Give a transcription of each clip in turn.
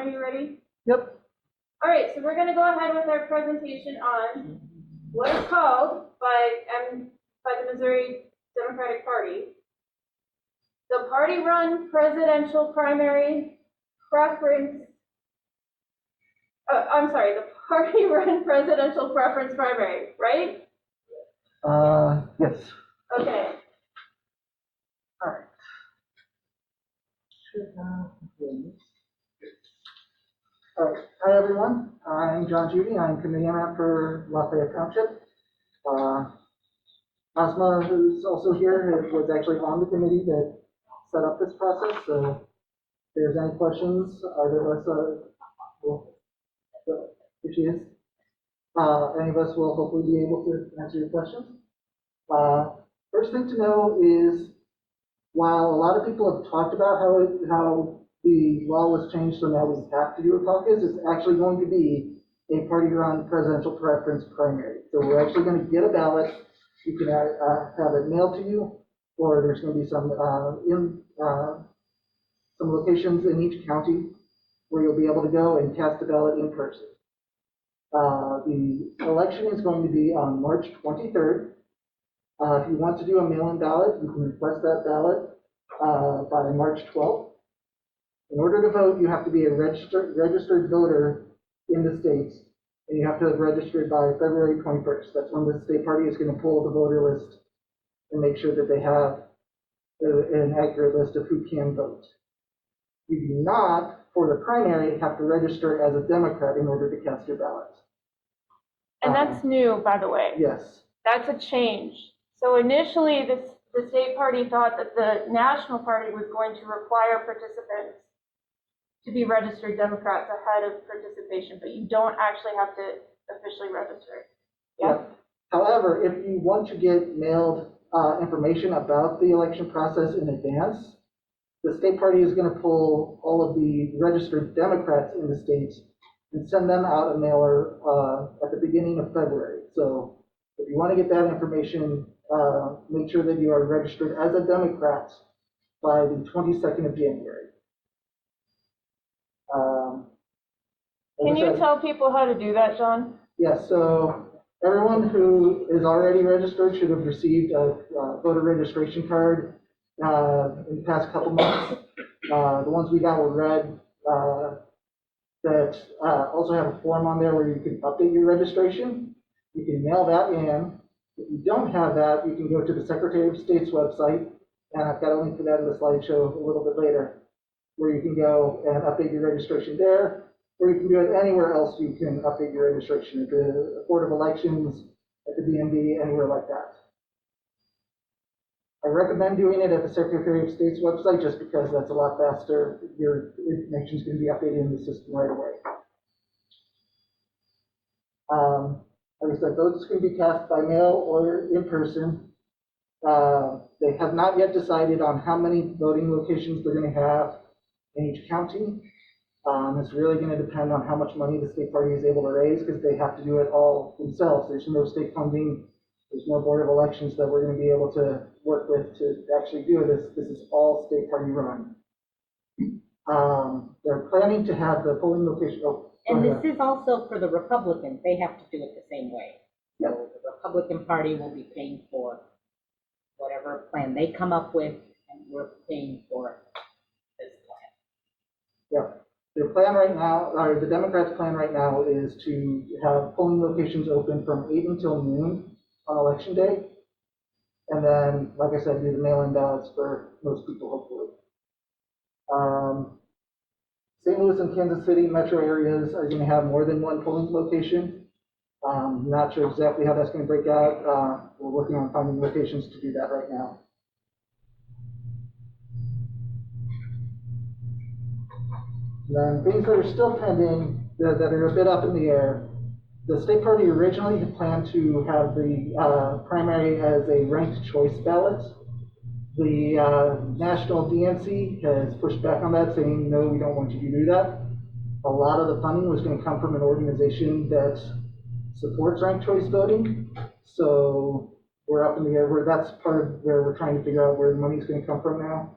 are you ready? Yep. All right, so we're going to go ahead with our presentation on what is called by the Missouri Democratic Party the party-run presidential primary preference. The party-run presidential preference primary, right? Yes. Okay. All right. All right. Hi, everyone. I'm John Judy. I'm committee rep for Lafayette Township. Asma, who's also here, was actually on the committee that set up this process. So if there's any questions, either of us, if she is, any of us will hopefully be able to answer your questions. First thing to know is, while a lot of people have talked about how the law was changed so now we have to do a caucus, it's actually going to be a party-run presidential preference primary. So we're actually going to get a ballot. You can have it mailed to you, or there's going to be some locations in each county where you'll be able to go and cast a ballot in person. The election is going to be on March 23rd. If you want to do a mail-in ballot, you can request that ballot by March 12th. In order to vote, you have to be a registered voter in the states, and you have to have registered by February 21st. That's when the state party is going to pull the voter list and make sure that they have an accurate list of who can vote. You do not, for the primary, have to register as a Democrat in order to cast your ballot. And that's new, by the way. Yes. That's a change. So initially, the state party thought that the national party was going to require participants to be registered Democrats ahead of participation, but you don't actually have to officially register. Yeah. However, if you want to get mailed information about the election process in advance, the state party is going to pull all of the registered Democrats in the states and send them out a mailer at the beginning of February. So if you want to get that information, make sure that you are registered as a Democrat by the 22nd of January. Can you tell people how to do that, John? Yes, so everyone who is already registered should have received a voter registration card in the past couple months. The ones we got were red, that also have a form on there where you can update your registration. You can mail that in. If you don't have that, you can go to the Secretary of State's website, and I've got a link to that in the slideshow a little bit later, where you can go and update your registration there, or you can do it anywhere else you can update your registration, at the Board of Elections, at the DMV, anywhere like that. I recommend doing it at the Secretary of State's website just because that's a lot faster. Your information is going to be updated in the system right away. Like I said, votes can be cast by mail or in person. They have not yet decided on how many voting locations they're going to have in each county. It's really going to depend on how much money the state party is able to raise, because they have to do it all themselves. There's no state funding. There's no Board of Elections that we're going to be able to work with to actually do this. This is all state party run. They're planning to have the polling location. And this is also for the Republicans. They have to do it the same way. Yep. So the Republican Party will be paying for whatever plan they come up with, and we're paying for this plan. Yep. Their plan right now, or the Democrats' plan right now, is to have polling locations open from 8 until noon on Election Day. And then, like I said, do the mail-in ballots for most people, hopefully. St. Louis and Kansas City metro areas are going to have more than one polling location. Not sure exactly how that's going to break out. We're working on finding locations to do that right now. And then things that are still pending, that are a bit up in the air. The state party originally had planned to have the primary as a ranked choice ballot. The national DNC has pushed back on that, saying, no, we don't want you to do that. A lot of the funding was going to come from an organization that supports ranked choice voting. So we're up in the air. That's part of where we're trying to figure out where the money is going to come from now.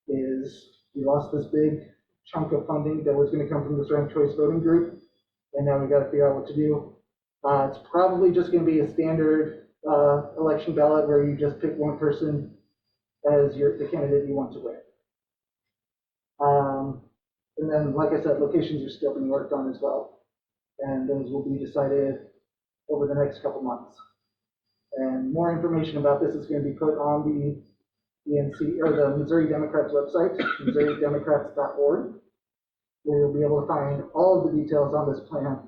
Is we lost this big chunk of funding that was gonna come from this ranked choice voting group, and now we gotta figure out what to do. It's probably just gonna be a standard, election ballot where you just pick one person as the candidate you want to win. And then, like I said, locations are still being worked on as well, and those will be decided over the next couple months. And more information about this is going to be put on the ENC or the Missouri Democrats website, MissouriDemocrats.org, where you'll be able to find all of the details on this plan,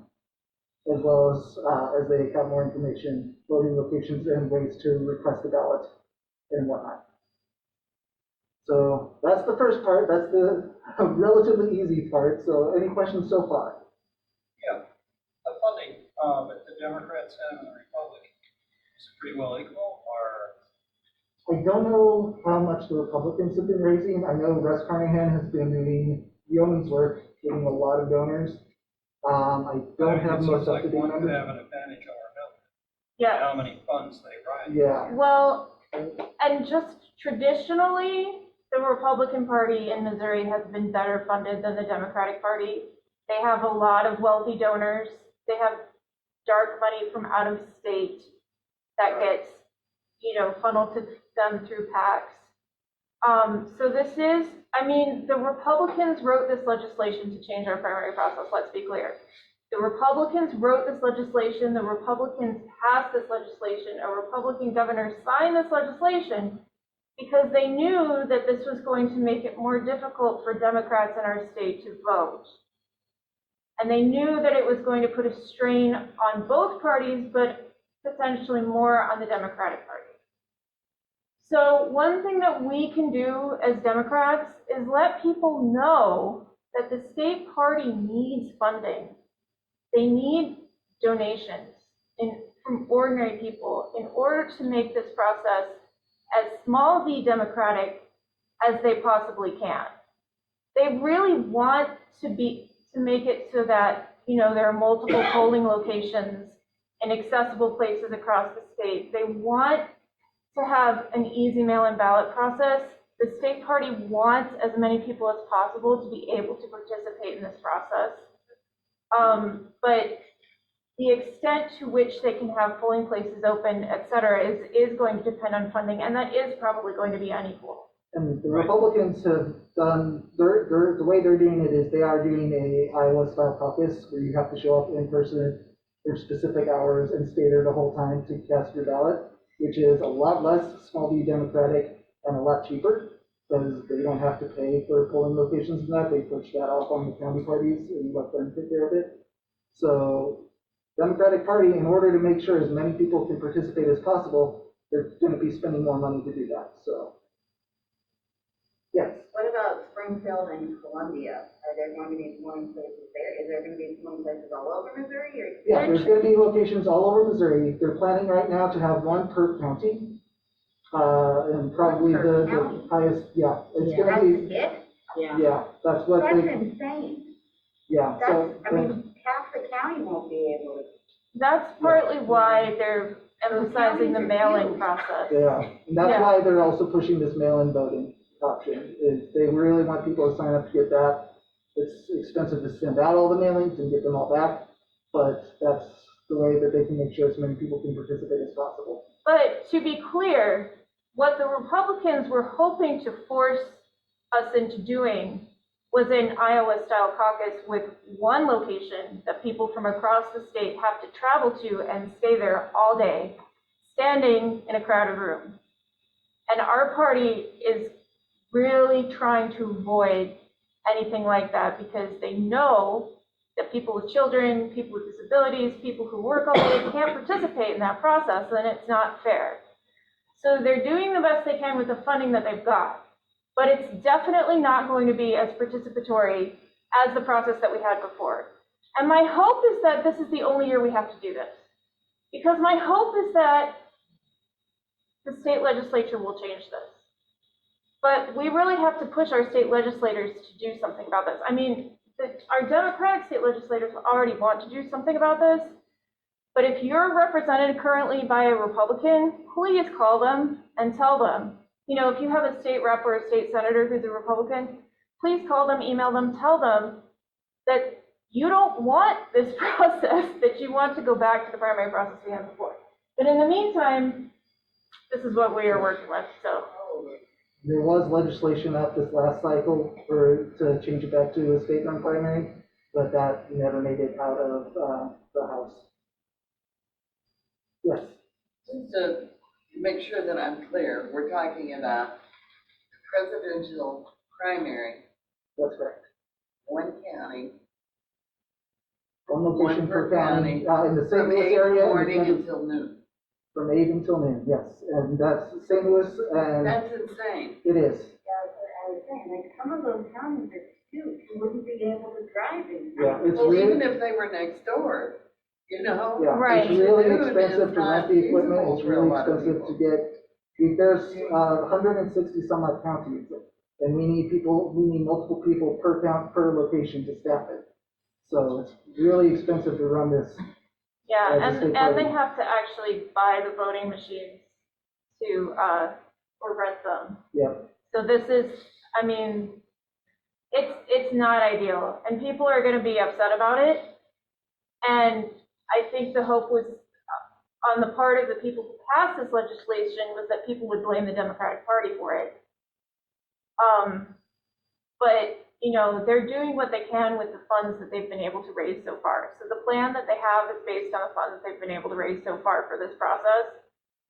as well as they have more information, voting locations, and ways to request a ballot and whatnot. So that's the first part. That's the relatively easy part. So any questions so far? Yeah, the funding that the Democrats have and the Republicans, is it pretty well equal, or? I don't know how much the Republicans have been raising. I know Russ Carnahan has been doing yeoman's work, getting a lot of donors. I don't have most up to date One could numbers. have an advantage over another. Yeah. How many funds they raise. Yeah, Well, and just traditionally, the Republican Party in Missouri has been better funded than the Democratic Party. They have a lot of wealthy donors. They have dark money from out of state that gets, funneled to them through PACs. So this is, the Republicans wrote this legislation to change our primary process, let's be clear. The Republicans wrote this legislation, the Republicans passed this legislation, a Republican governor signed this legislation because they knew that this was going to make it more difficult for Democrats in our state to vote. And they knew that it was going to put a strain on both parties, but potentially more on the Democratic Party. So one thing that we can do as Democrats is let people know that the state party needs funding. They need donations from ordinary people in order to make this process as small d democratic as they possibly can. They really want to make it so that, there are multiple polling locations in accessible places across the state. They want to have an easy mail-in ballot process. The state party wants as many people as possible to be able to participate in this process. But the extent to which they can have polling places open, et cetera, is going to depend on funding, and that is probably going to be unequal. and the Republicans have done, the way they're doing it is they are doing a Iowa-style caucus where you have to show up in person for specific hours and stay there the whole time to cast your ballot, which is a lot less small d democratic and a lot cheaper because they don't have to pay for polling locations and that. They push that off on the county parties and let them take care of it. So Democratic Party, in order to make sure as many people can participate as possible, they're going to be spending more money to do that. So, yes. What about Springfield and Columbia? Are there going to be polling places there? Is there going to be polling places all over Missouri? Or? Yeah, there's going to be locations all over Missouri. They're planning right now to have one per county. And probably the highest, yeah, it's Yeah. going That's to be, it? yeah, that's what That's they, insane. yeah. That's, So, half the county won't be able to. That's partly why they're emphasizing the mail-in process. yeah, and that's Yeah. why they're also pushing this mail-in voting option, is they really want people to sign up to get that. It's expensive to send out all the mailings and get them all back, but that's the way that they can make sure as many people can participate as possible. But to be clear, what the Republicans were hoping to force us into doing was an Iowa-style caucus with one location that people from across the state have to travel to and stay there all day, standing in a crowded room. And our party is really trying to avoid anything like that because they know that people with children, people with disabilities, people who work all day can't participate in that process, and it's not fair. So they're doing the best they can with the funding that they've got. But it's definitely not going to be as participatory as the process that we had before. And my hope is that this is the only year we have to do this. Because my hope is that the state legislature will change this. But we really have to push our state legislators to do something about this. Our Democratic state legislators already want to do something about this. But if you're represented currently by a Republican, please call them and tell them. If you have a state rep or a state senator who's a Republican, please call them, email them, tell them that you don't want this process, that you want to go back to the primary process we had before. But in the meantime, this is what we are working with, so. There was legislation up this last cycle to change it back to a state-run primary, but that never made it out of the House. Yes, Just to make sure that I'm clear, we're talking about the presidential primary, that's correct. one county, One location one per per county, county, in the St. from Louis 8 in the area. morning independent- until noon. From 8 until noon, yes, and that's St. Louis, and That's insane. it is. Yeah, that's what I was saying, like, some of those counties are huge, you wouldn't be able to drive in. Yeah, it's Well, even really, if they were next door, you know? yeah, Right. it's really Noon expensive is to not rent the equipment, feasible it's for a really lot of expensive to people. get, there's 160 some odd counties, and we need multiple people per location to staff it. So it's really expensive to run this. Yeah, As a state and they party. have to actually buy the voting machines to, or rent them. Yeah. So this is, I mean, it's not ideal, and people are gonna be upset about it. And I think the hope was, on the part of the people who passed this legislation, was that people would blame the Democratic Party for it. But, you know, they're doing what they can with the funds that they've been able to raise so far. So the plan that they have is based on the funds they've been able to raise so far for this process.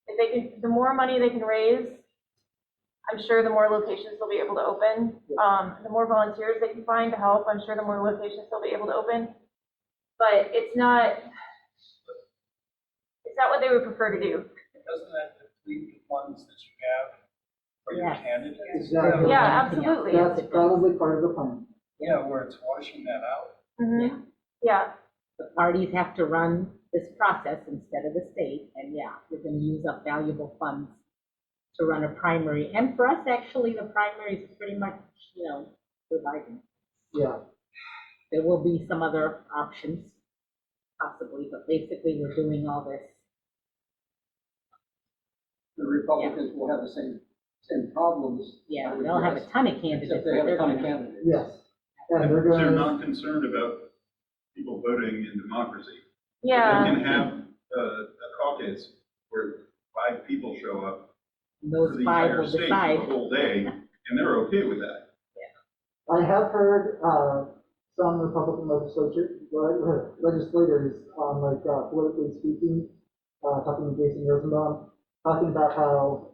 If they can, the more money they can raise, I'm sure the more locations they'll be able to open. The more volunteers they can find to help, I'm sure the more locations they'll be able to open. But it's not what they would prefer to do. Doesn't that deplete the funds that you have for your Yes. candidates? Exactly. Yeah, absolutely. That's probably part of the plan. Yeah, where it's washing that out. Mhm. Yeah, The parties have to run this process instead of the state, and yeah, we're gonna use up valuable funds to run a primary. And for us, actually, the primary is pretty much, providing. Yeah, There will be some other options, possibly, but basically, we're doing all this. The Republicans will have the same problems. Yeah, I would they'll have a guess, ton of candidates. Except they that have a they're ton of gonna- candidates. yes. And they're So you're going not concerned about people voting in democracy? yeah. You can have a caucus where 5 people show up for Those the 5 entire will state for decide. the whole day, and they're okay with that. I have heard, some Republican legislators, politically speaking, talking to Jason Rosenbaum, talking about how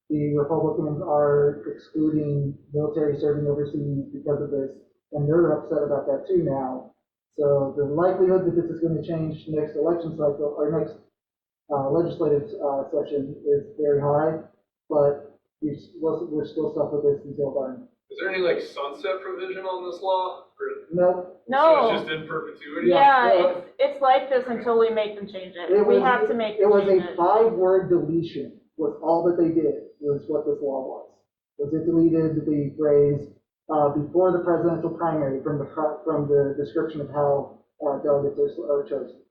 the Republicans are excluding military serving overseas because of this, and they're upset about that too now. So the likelihood that this is going to change next election cycle, or next legislative session is very high, but we're still stuck with this until then. Is there any like sunset provision on this law? Or, No, So No, it's just in perpetuity? yeah, it's like this until we make them change it. We have to make It them was change a it. 5-word deletion, was all that they did, was what this law was. Was it deleted the phrase, before the presidential primary from the description of how delegates are chosen.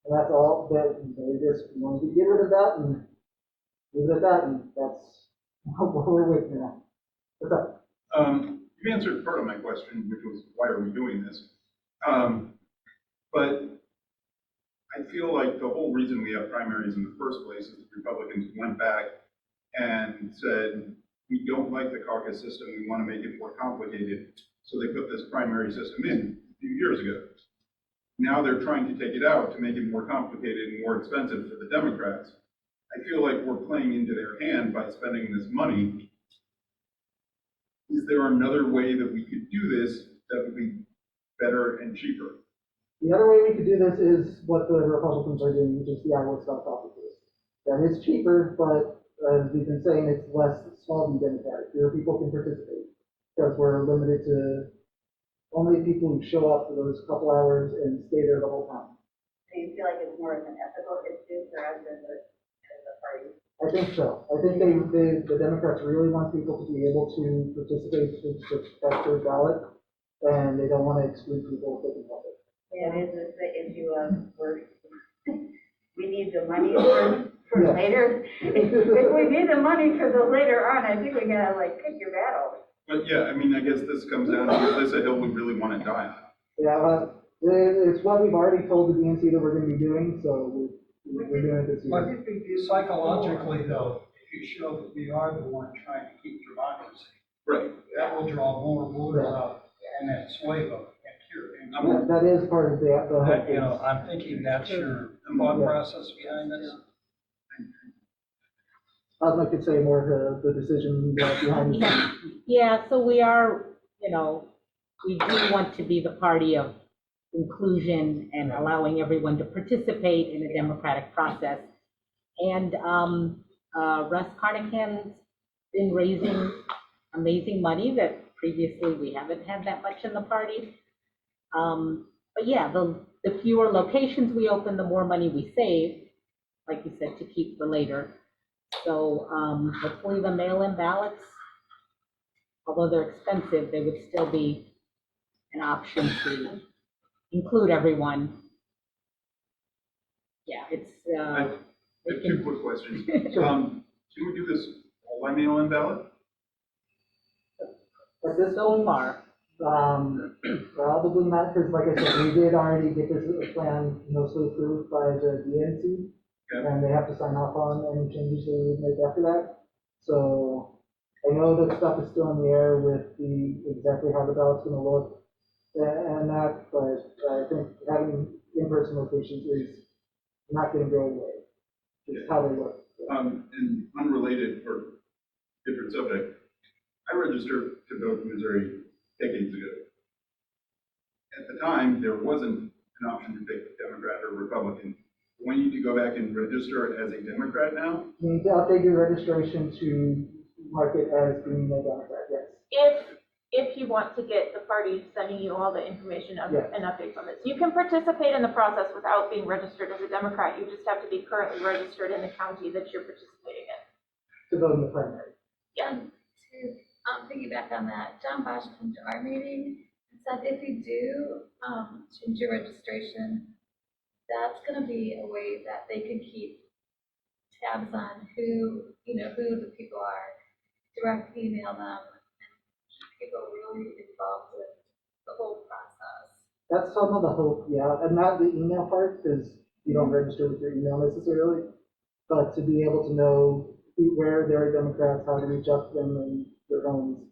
And that's all, that they just wanted to get rid of that and leave it at that, and that's what we're with now. What's up? You answered part of my question, which was, why are we doing this? But I feel like the whole reason we have primaries in the first place is the Republicans went back and said, we don't like the caucus system, we want to make it more complicated. So they put this primary system in a few years ago. Now they're trying to take it out to make it more complicated and more expensive for the Democrats. I feel like we're playing into their hand by spending this money. Is there another way that we could do this that would be better and cheaper? The other way we could do this is what the Republicans are doing, which is the Iowa Style caucuses. That is cheaper, but as we've been saying, it's less small D Democratic. Fewer people can participate because we're limited to only people who show up for those couple hours and stay there the whole time. So you feel like it's more of an ethical issue for us as a party? I think so. I think the Democrats really want people to be able to participate to cast their ballot, and they don't want to exclude people if they can help it. Yeah, it is the issue of we need the money for Yeah. later. If we need the money for the later on, I think we gotta like pick your battles. But yeah, I mean, I guess this comes down to, is this a hill we really want to die on? Yeah, it's what we've already told the DNC that we're gonna be doing, so we're doing it this But year. psychologically though, if you show that we are the one trying to keep democracy, Right. that will draw more voters out and that sway vote. That is part of the. That, you know, I'm thinking that's your thought process behind this. I could say more the decision behind the scenes. Yeah, so we are, you know, we do want to be the party of inclusion and allowing everyone to participate in a democratic process. And Russ Carnahan's been raising amazing money that previously we haven't had that much in the party. But yeah, the fewer locations we open, the more money we save, like you said, to keep for later. So hopefully the mail-in ballots, although they're expensive, they would still be an option to include everyone. Yeah, it's. I have two quick questions. Can we do this all by mail-in ballot? At this So point, far, probably not, because like I said, we did already get this plan mostly approved by the DNC. Okay. And they have to sign off on any changes they would make after that. So I know that stuff is still in the air with exactly how the ballot's gonna look and that, but I think having in-person locations is not gonna go away. It's how they look. And unrelated or different subject, I registered to vote in Missouri decades ago. At the time, there wasn't an option to pick Democrat or Republican. We need to go back and register as a Democrat now? You need to update your registration to mark it as being a Democrat, yes. If you want to get the party sending you all the information Yes. and updates on this. You can participate in the process without being registered as a Democrat. You just have to be currently registered in the county that you're participating in. To vote in the primary. Yeah. To piggyback on that, John Bosch came to our meeting and said if you do change your registration, that's going to be a way that they can keep tabs on who the people are, direct email them, and keep people really involved with the whole process. That's some of the hope, yeah, and not the email part, because you don't register with your email necessarily, but to be able to know where there are Democrats, how to reach out to them in their homes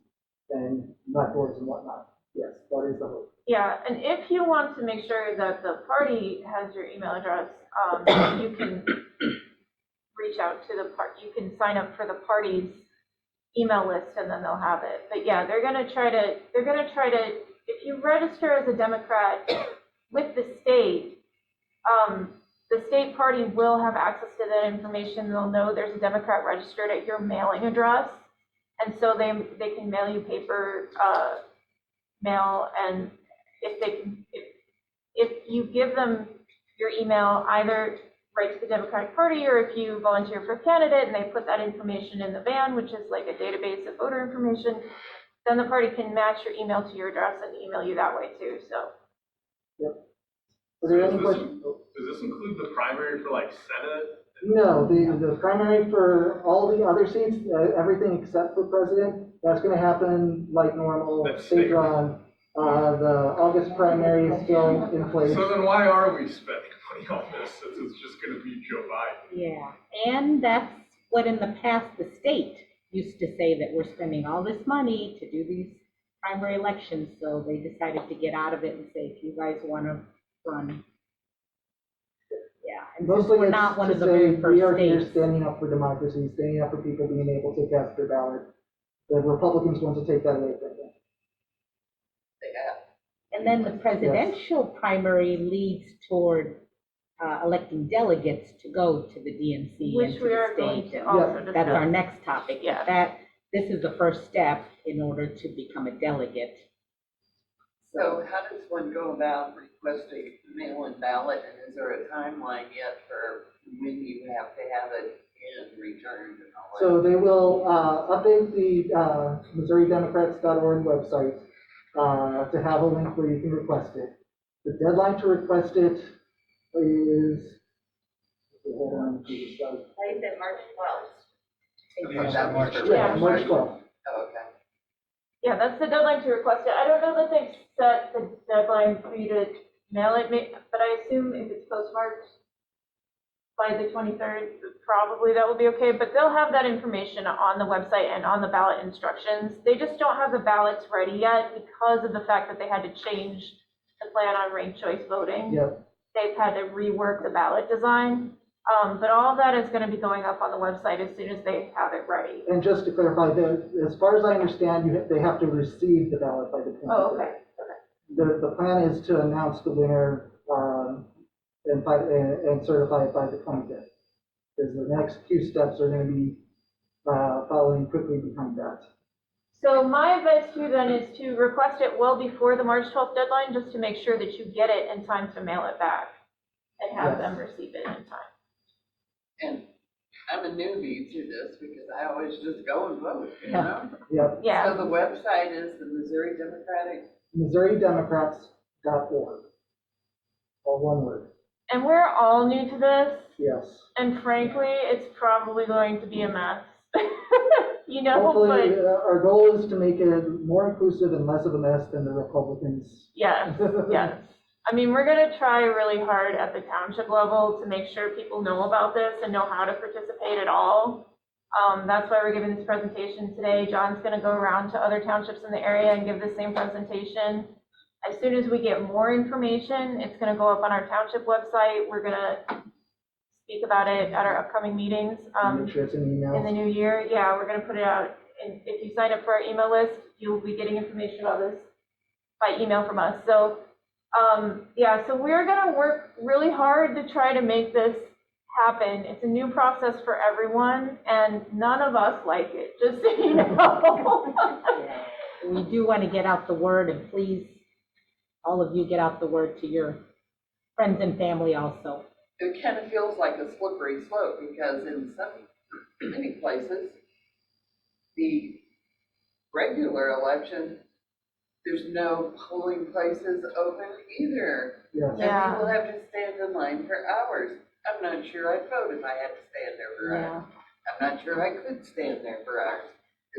and blackboards and whatnot. Yes, that is the hope. Yeah, and if you want to make sure that the party has your email address, you can reach out to the you can sign up for the party's email list and then they'll have it. But yeah, they're gonna try to, if you register as a Democrat with the state party will have access to that information. They'll know there's a Democrat registered at your mailing address. And so they can mail you paper mail, and if you give them your email, either right to the Democratic Party, or if you volunteer for a candidate and they put that information in the van, which is like a database of voter information, then the party can match your email to your address and email you that way too. So. Yep. Are there any questions? Does this include the primary for like Senate? No, the primary for all the other seats, everything except for president, that's gonna happen like normal, That's state state. run. The August primary is still in place. So then why are we spending money on this since it's just gonna be Joe Biden? yeah, and that's what in the past the state used to say, that we're spending all this money to do these primary elections, so they decided to get out of it and say, if you guys want to run. Yeah, and since Mostly we're it's not one to of the say very we first are here states. standing up for democracy, standing up for people being able to cast their ballot. The Republicans want to take that away from them. And then the presidential primary leads toward electing delegates to go to the DNC and Which to we the are going state. to also discuss. That's our next topic. Yeah. This is the first step in order to become a delegate. So how does one go about requesting a mail-in ballot, and is there a timeline yet for when you have to have it in returned and all that? So they will update the MissouriDemocrats.org website to have a link where you can request it. The deadline to request it is, hold on, to the site. I said March 12th. Okay, that was for Yeah. March 12th. Oh, okay. Yeah, that's the deadline to request it. I don't know that they've set the deadline for you to mail it, but I assume if it's postmarked by the 23rd, probably that will be okay, but they'll have that information on the website and on the ballot instructions. They just don't have the ballots ready yet because of the fact that they had to change the plan on ranked choice voting. Yep. They've had to rework the ballot design, but all of that is going to be going up on the website as soon as they have it ready. And just to clarify, as far as I understand, they have to receive the ballot by the 23rd. Oh, okay. The plan is to announce the winner, and certify it by the 25th. Because the next few steps are going to be following quickly behind that. So my advice to you then is to request it well before the March 12th deadline, just to make sure that you get it in time to mail it back and have Yes. them receive it in time. And I'm a newbie to this because I always just go and vote, you know? Yep. Yeah. So the website is the Missouri Democratic. MissouriDemocrats.org. All one word. And we're all new to this, Yes. and frankly, it's probably going to be a mess. You know, Hopefully, but our goal is to make it more inclusive and less of a mess than the Republicans. yes, yes. I mean, we're gonna try really hard at the township level to make sure people know about this and know how to participate at all. That's why we're giving this presentation today. John's gonna go around to other townships in the area and give the same presentation. As soon as we get more information, it's gonna go up on our township website. We're gonna speak about it at our upcoming meetings. Make sure it's an email. In the new year, yeah, we're gonna put it out, and if you sign up for our email list, you'll be getting information about this by email from us. So, yeah, so we're gonna work really hard to try to make this happen. It's a new process for everyone, and none of us like it, just so you know. We do want to get out the word, and please, all of you get out the word to your friends and family also. It kind of feels like a slippery slope because in many places, the regular election, there's no polling places open either. Yes. And Yeah. people have to stand in line for hours. I'm not sure I'd vote if I had to stand there for hours. I'm not sure I could stand there for hours,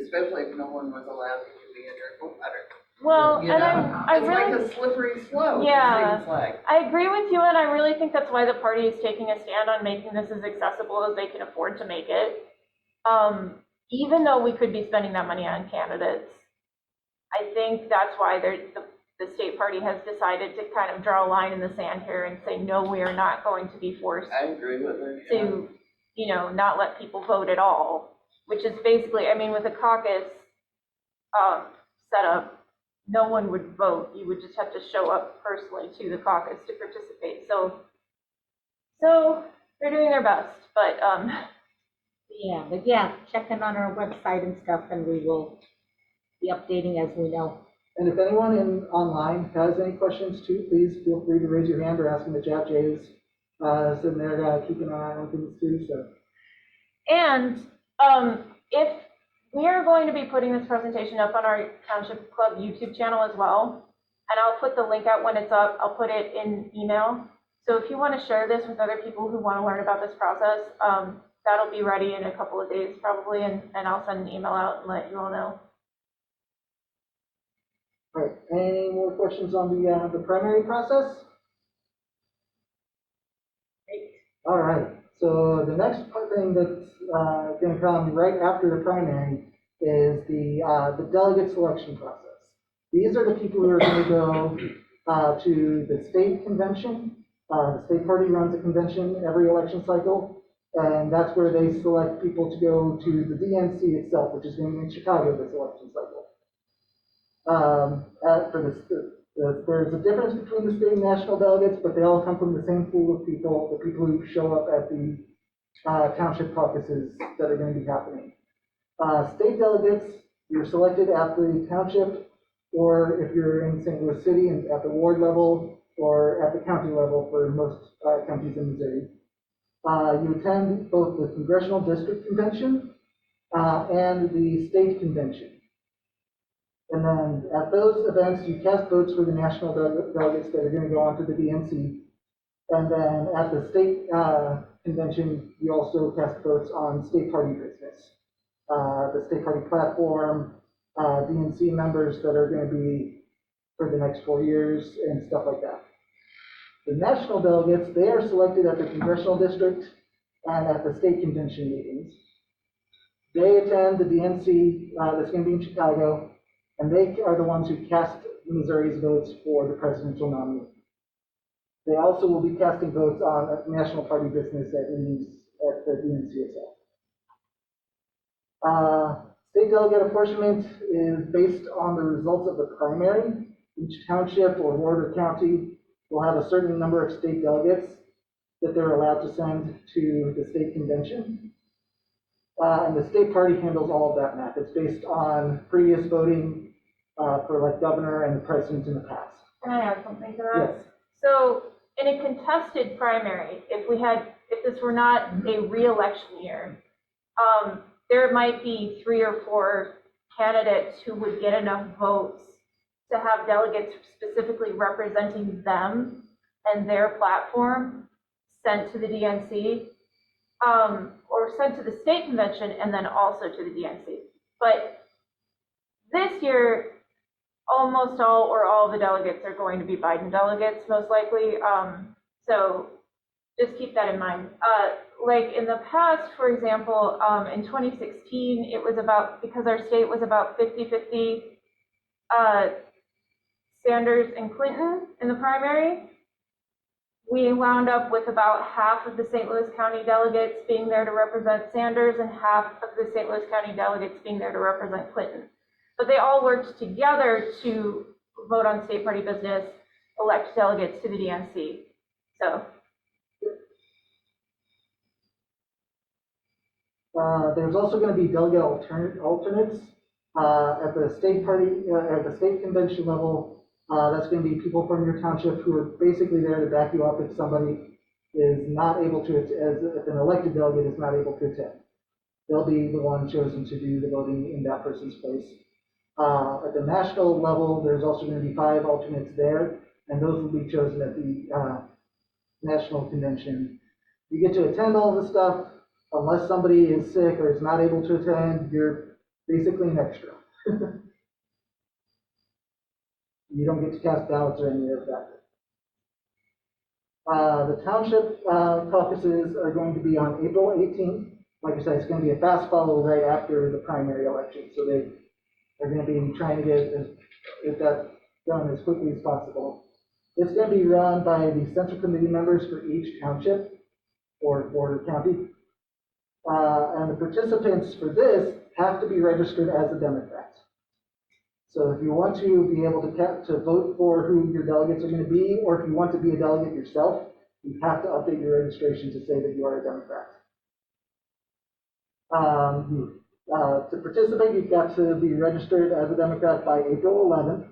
especially if no one was allowed to give me a drink of water. Well, You and know? I It's really. like a slippery slope, it Yeah. seems like. I agree with you, and I really think that's why the party is taking a stand on making this as accessible as they can afford to make it. Even though we could be spending that money on candidates, I think that's why the state party has decided to kind of draw a line in the sand here and say, no, we are not going to be forced I agree with her. yeah. to, you know, not let people vote at all, which is basically, I mean, with a caucus setup, no one would vote. You would just have to show up personally to the caucus to participate. So they're doing their best, but Yeah, check in on our website and stuff, and we will be updating as we know. And if anyone online has any questions too, please feel free to raise your hand or ask in the chat. Jay is sitting there keeping an eye on things too. So. And if we are going to be putting this presentation up on our Township Club YouTube channel as well, and I'll put the link out when it's up. I'll put it in email. So if you want to share this with other people who want to learn about this process, that'll be ready in a couple of days probably, and I'll send an email out and let you all know. All right, any more questions on the primary process? All right, so the next thing that's going to come right after the primary is the delegate selection process. These are the people who are going to go to the state convention. The state party runs a convention every election cycle, and that's where they select people to go to the DNC itself, which is going to be in Chicago this election cycle. There's a difference between the state and national delegates, but they all come from the same pool of people, the people who show up at the township caucuses that are going to be happening. State delegates, you're selected at the township, or if you're in St. Louis City, and at the ward level, or at the county level for most counties in Missouri. You attend both the Congressional District Convention and the State Convention. And then at those events, you cast votes for the national delegates that are going to go on to the DNC. And then at the state convention, you also cast votes on state party business. The state party platform, DNC members that are going to be for the next 4 years and stuff like that. The national delegates, they are selected at the congressional district and at the state convention meetings. They attend the DNC that's going to be in Chicago, and they are the ones who cast Missouri's votes for the presidential nominee. They also will be casting votes on national party business at the DNC itself. State delegate apportionment is based on the results of the primary. Each township or ward or county will have a certain number of state delegates that they're allowed to send to the state convention. And the state party handles all of that math. It's based on previous voting for like governor and the president in the past. Can I add something to that? Yes. So in a contested primary, if this were not a re-election year, there might be 3 or 4 candidates who would get enough votes to have delegates specifically representing them and their platform sent to the DNC, or sent to the state convention and then also to the DNC. But this year, almost all or all of the delegates are going to be Biden delegates, most likely. So just keep that in mind. Like in the past, for example, in 2016, it was about, because our state was about 50-50 Sanders and Clinton in the primary, we wound up with about half of the St. Louis County delegates being there to represent Sanders and half of the St. Louis County delegates being there to represent Clinton. But they all worked together to vote on state party business, elect delegates to the DNC. So. There's also going to be delegate alternates at the state party, at the state convention level. That's going to be people from your township who are basically there to back you up if somebody is not able to, if an elected delegate is not able to attend. They'll be the one chosen to do the voting in that person's place. At the national level, there's also going to be 5 alternates there, and those will be chosen at the national convention. You get to attend all the stuff. Unless somebody is sick or is not able to attend, you're basically an extra. You don't get to cast ballots or any of that. The township caucuses are going to be on April 18th. Like I said, it's going to be a fast follow right after the primary election. So they are going to be trying to get that done as quickly as possible. It's going to be run by the central committee members for each township or ward or county. And the participants for this have to be registered as a Democrat. So if you want to be able to vote for who your delegates are going to be, or if you want to be a delegate yourself, you have to update your registration to say that you are a Democrat. To participate, you've got to be registered as a Democrat by April 11th.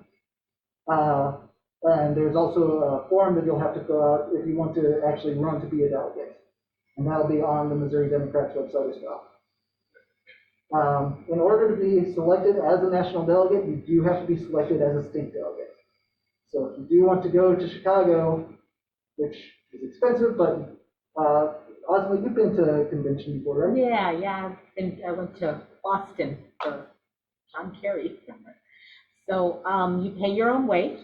And there's also a form that you'll have to fill out if you want to actually run to be a delegate. And that'll be on the Missouri Democrats website as well. In order to be selected as a national delegate, you do have to be selected as a state delegate. So if you do want to go to Chicago, which is expensive, but Osmo, you've been to a convention before, right? Yeah. I went to Boston for John Kerry. So you pay your own way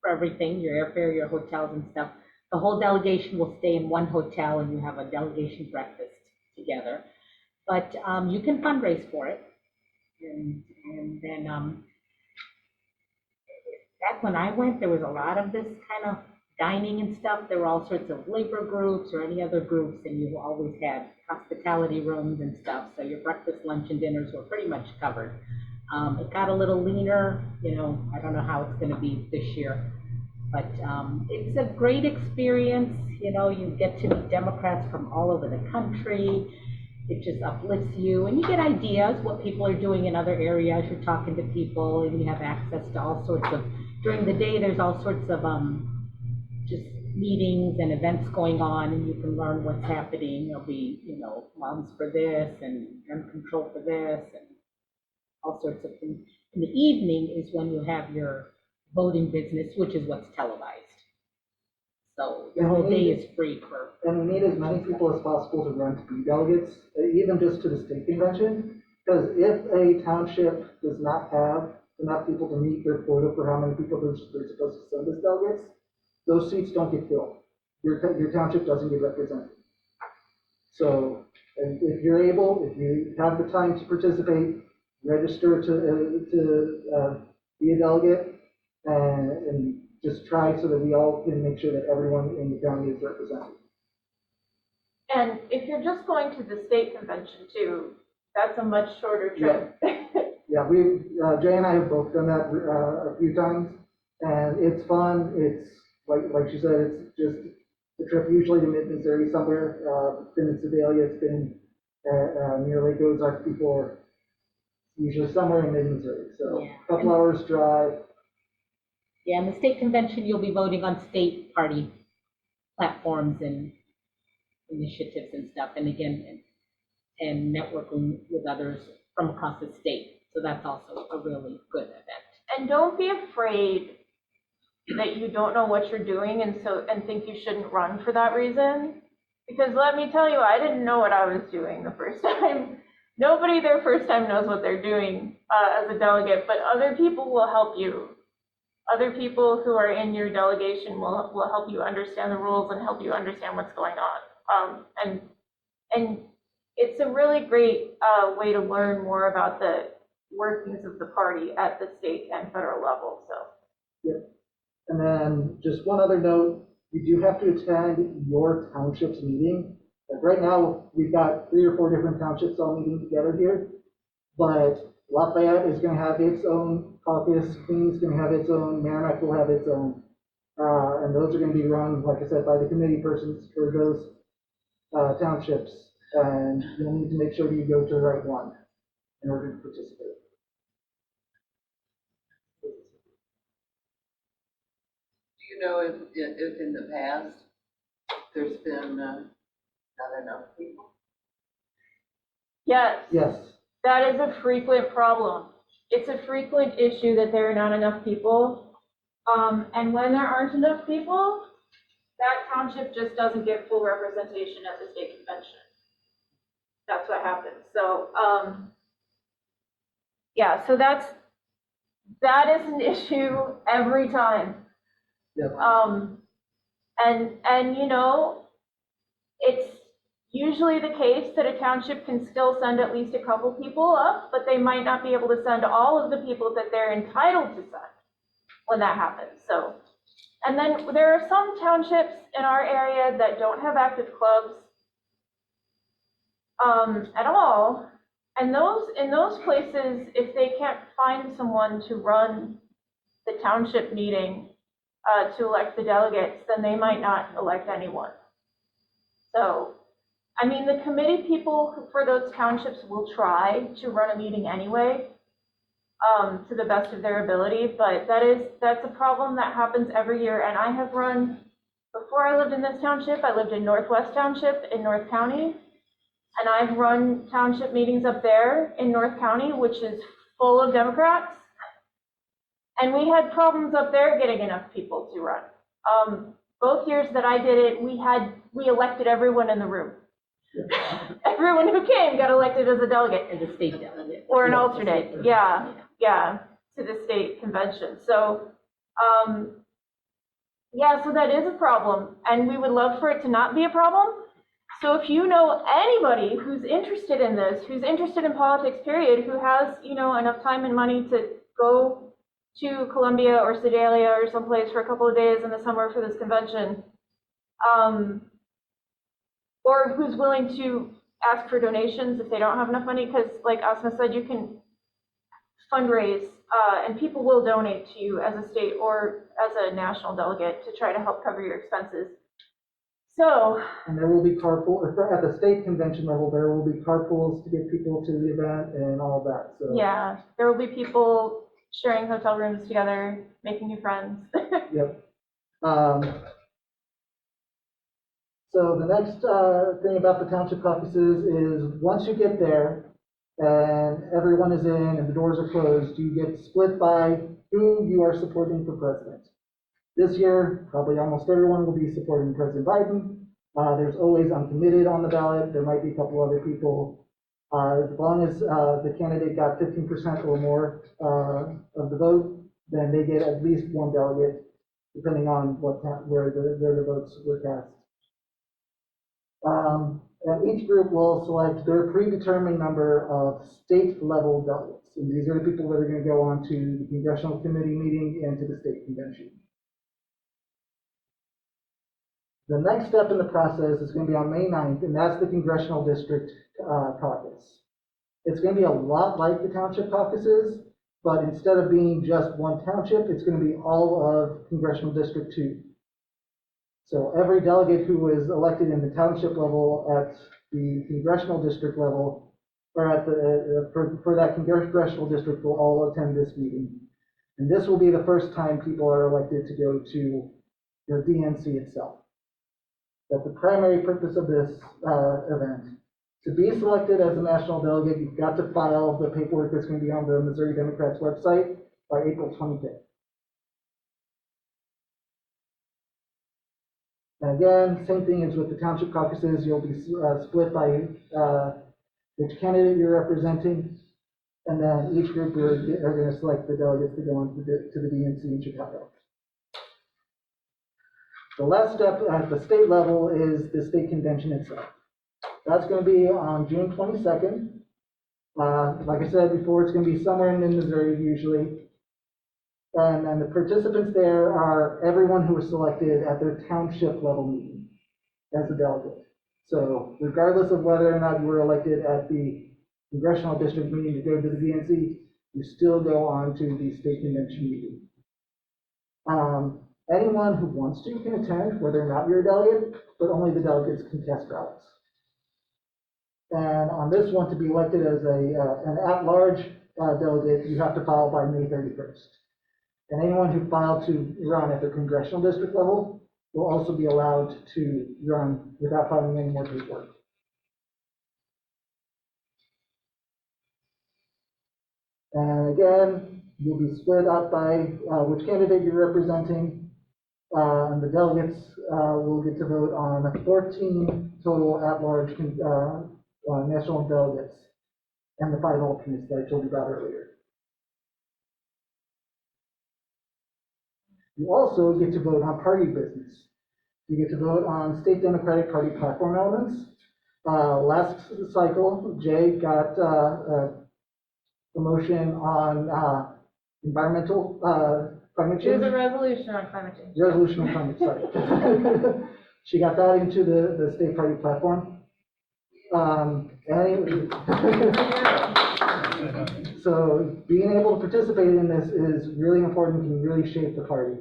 for everything, your airfare, your hotels and stuff. The whole delegation will stay in one hotel and you have a delegation breakfast together. But you can fundraise for it. And then back when I went, there was a lot of this kind of dining and stuff. There were all sorts of labor groups or any other groups, and you always had hospitality rooms and stuff. So your breakfast, lunch, and dinners were pretty much covered. It got a little leaner, I don't know how it's going to be this year. But it's a great experience. You get to meet Democrats from all over the country. It just uplifts you, and you get ideas what people are doing in other areas. You're talking to people, and you have access to all sorts of. During the day, there's all sorts of just meetings and events going on, and you can learn what's happening. There'll be, moms for this and gun control for this, and all sorts of things. In the evening is when you have your voting business, which is what's televised. So the whole day is free for. And we need as many people as possible to run to be delegates, even just to the state convention. Because if a township does not have enough people to meet their quota for how many people they're supposed to send as delegates, those seats don't get filled. Your township doesn't get represented. So, and if you're able, if you have the time to participate, register to be a delegate, and just try so that we all can make sure that everyone in the county is represented. And if you're just going to the state convention too, that's a much shorter trip. Yeah, Jay and I have both done that a few times, and it's fun. It's like she said, it's just a trip usually to mid-Missouri somewhere. It's been in Sedalia, it's been near Lake Ozark before, usually somewhere in mid-Missouri. So Yeah. a couple hours drive. Yeah, and the state convention, you'll be voting on state party platforms and initiatives and stuff, and again, and networking with others from across the state. So that's also a really good event. And don't be afraid that you don't know what you're doing and think you shouldn't run for that reason. Because let me tell you, I didn't know what I was doing the first time. Nobody their first time knows what they're doing as a delegate, but other people will help you. Other people who are in your delegation will help you understand the rules and help you understand what's going on. And it's a really great way to learn more about the workings of the party at the state and federal level. So. Yep. And then just one other note, you do have to attend your township's meeting. Like right now, we've got 3 or 4 different townships all meeting together here, but Lafayette is going to have its own caucus, Queen's going to have its own, Merrimack will have its own, and those are going to be run, like I said, by the committee persons for those townships, and you'll need to make sure that you go to the right one in order to participate. Do you know if in the past there's been not enough people? Yes. Yes. That is a frequent problem. It's a frequent issue that there are not enough people. And when there aren't enough people, that township just doesn't get full representation at the state convention. That's what happens. So, yeah, so that is an issue every time. Yep. And you know, it's usually the case that a township can still send at least a couple people up, but they might not be able to send all of the people that they're entitled to send when that happens. So, and then there are some townships in our area that don't have active clubs at all. And in those places, if they can't find someone to run the township meeting to elect the delegates, then they might not elect anyone. So, I mean, the committee people for those townships will try to run a meeting anyway, to the best of their ability, but that's a problem that happens every year. And I have run, before I lived in this township, I lived in Northwest Township in North County, and I've run township meetings up there in North County, which is full of Democrats. And we had problems up there getting enough people to run. Both years that I did it, we elected everyone in the room. Everyone who came got elected as a delegate. And the state delegate. Or an alternate, yeah, to the state convention. So, yeah, so that is a problem, and we would love for it to not be a problem. So if you know anybody who's interested in this, who's interested in politics, period, who has, you know, enough time and money to go to Columbia or Sedalia or someplace for a couple of days in the summer for this convention, or who's willing to ask for donations if they don't have enough money, because like Asma said, you can fundraise, and people will donate to you as a state or as a national delegate to try to help cover your expenses. So. And there will be carpool, at the state convention level, there will be carpools to get people to the event and all of that, so. Yeah, there will be people sharing hotel rooms together, making new friends. Yep. So the next thing about the township caucuses is once you get there and everyone is in and the doors are closed, you get split by who you are supporting for president. This year, probably almost everyone will be supporting President Biden. There's always uncommitted on the ballot. There might be a couple other people As long as the candidate got 15% or more of the vote, then they get at least one delegate, depending on where the votes were cast. And each group will select their predetermined number of state-level delegates. And these are the people that are going to go on to the congressional committee meeting and to the state convention. The next step in the process is going to be on May 9th, and that's the congressional district caucus. It's going to be a lot like the township caucuses, but instead of being just one township, it's going to be all of congressional district 2. So every delegate who was elected in the township level at the congressional district level, or at the for that congressional district, will all attend this meeting. And this will be the first time people are elected to go to the DNC itself. That the primary purpose of this event, to be selected as a national delegate, you've got to file the paperwork that's going to be on the Missouri Democrats website by April 25th. And again, same thing as with the township caucuses, you'll be split by which candidate you're representing, and then each group are going to select the delegates to go on to the DNC in Chicago. The last step at the state level is the state convention itself. That's going to be on June 22nd. Like I said before, it's going to be somewhere in Missouri usually. And the participants there are everyone who was selected at their township level meeting as a delegate. So regardless of whether or not you were elected at the congressional district meeting to go to the DNC, you still go on to the state convention meeting. Anyone who wants to can attend, whether or not you're a delegate, but only the delegates can cast ballots. And on this one, to be elected as an at-large delegate, you have to file by May 31st. And anyone who filed to run at the congressional district level will also be allowed to run without filing any more paperwork. And again, you'll be split up by which candidate you're representing. And the delegates will get to vote on 14 total at-large national delegates and the 5 alternates that I told you about earlier. You also get to vote on party business. You get to vote on state Democratic Party platform elements. Last cycle, Jay got a motion on environmental climate change. There's a resolution on climate change. Resolution on climate, sorry. She got that into the state party platform. So being able to participate in this is really important, can really shape the party.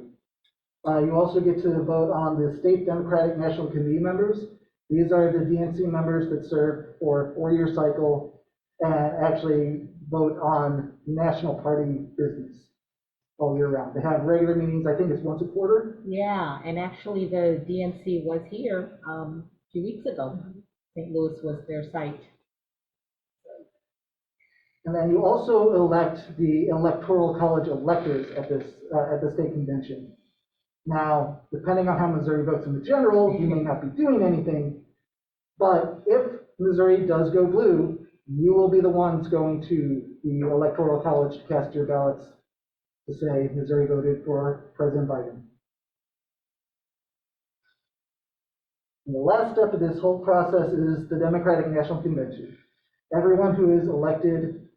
You also get to vote on the state Democratic National Committee members. These are the DNC members that serve for a 4-year cycle and actually vote on national party business all year round. They have regular meetings, I think it's once a quarter. Yeah, and actually the DNC was here a few weeks ago. St. Louis was their site. And then you also elect the Electoral College electors at the state convention. Now, depending on how Missouri votes in the general, you may not be doing anything, but if Missouri does go blue, you will be the ones going to the Electoral College to cast your ballots to say Missouri voted for President Biden. And the last step of this whole process is the Democratic National Convention. Everyone who is elected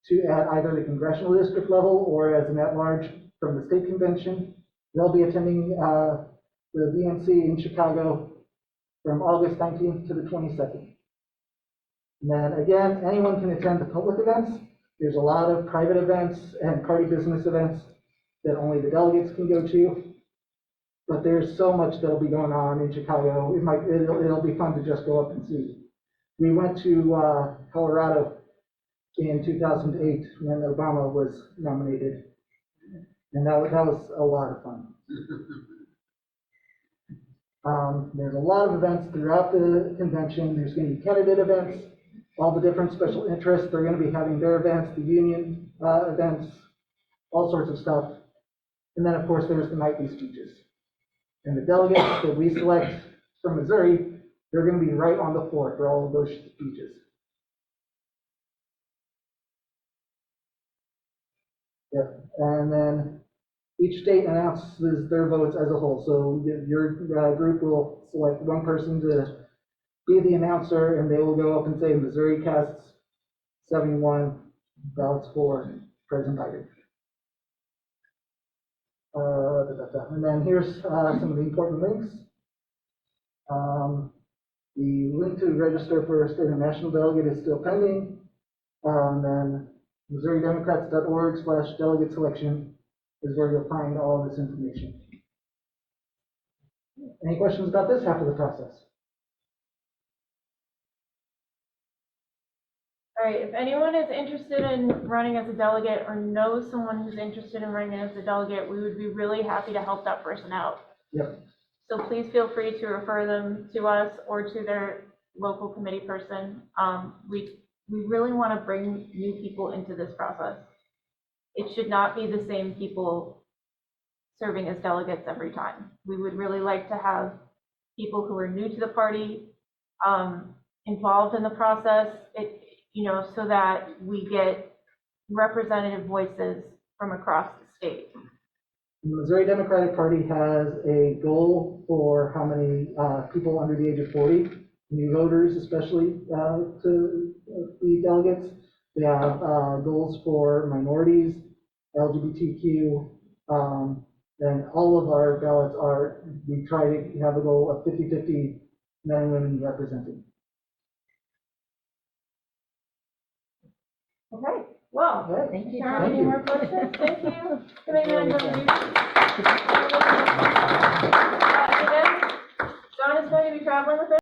to at either the congressional district level or as an at-large from the state convention, they'll be attending the DNC in Chicago from August 19th to the 22nd. And then again, anyone can attend the public events. There's a lot of private events and party business events that only the delegates can go to. But there's so much that'll be going on in Chicago. It'll be fun to just go up and see. We went to Colorado in 2008 when Obama was nominated. And that was a lot of fun. There's a lot of events throughout the convention. There's going to be candidate events, all the different special interests. They're going to be having their events, the union events, all sorts of stuff. And then, of course, there's the nightly speeches. And the delegates that we select from Missouri, they're going to be right on the floor for all of those speeches. Yep, and then each state announces their votes as a whole. So your group will select one person to be the announcer, and they will go up and say, Missouri casts 71 ballots for President Biden. And then here's some of the important links. The link to register for a state and national delegate is still pending. Then MissouriDemocrats.org/delegate selection is where you'll find all this information. Any questions about this half of the process? All right, if anyone is interested in running as a delegate or knows someone who's interested in running as a delegate, we would be really happy to help that person out. Yep. So please feel free to refer them to us or to their local committee person. We really want to bring new people into this process. It should not be the same people serving as delegates every time. We would really like to have people who are new to the party involved in the process, so that we get representative voices from across the state. The Missouri Democratic Party has a goal for how many people under the age of 40, new voters especially, to be delegates. They have goals for minorities, LGBTQ, and all of our ballots we try to have a goal of 50-50 men and women represented. Okay, well, Thank you. Sharon, any more questions? Thank you. Committee member Judy? Again, John is going to be traveling with us.